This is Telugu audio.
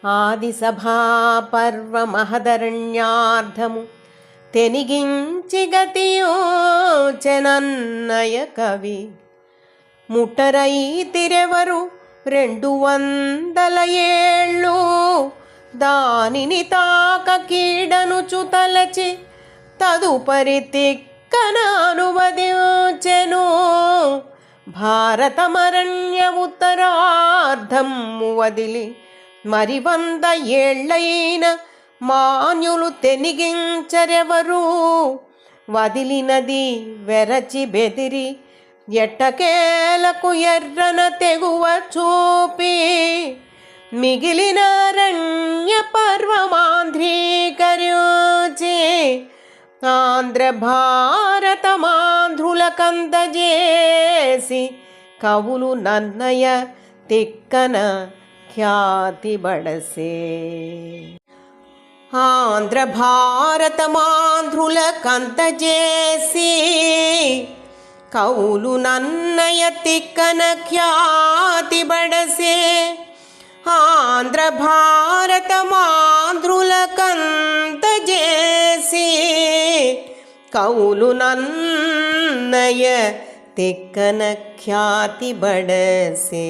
ఆదిసభా పర్వమహదరణ్యార్ధము తెనిగించి గతియోచెనన్నయ కవి. ముట్టరైతిరెవరు 200 ఏళ్ళు, దానిని తాక కీడనుచు తలచి తదుపరి తిక్కన అనువదించెను. భారతమరణ్య ఉత్తరార్ధము వదిలి మరి 100 ఏళ్ళైన మాన్యులు తెనిగించరెవరు. వదిలినది వెరచి బెదిరి ఎట్టకేలకు ఎర్రన తెగువ చూపి, మిగిలిన అరణ్య పర్వమాంధ్రీకరించి ఆంధ్ర భారతమాంధ్రులకందజేసి కవులు నన్నయ తిక్కన ఖ్యాతి బడసే. ఆంధ్ర భారతమాంధ్రులకందజేసి కవులు నన్నయ తిక్కన ఖ్యాతి బడసే. ఆంధ్ర భారతమాంధ్రులకందజేసి కవులు నన్నయ తిక్కన ఖ్యాతి బడసే.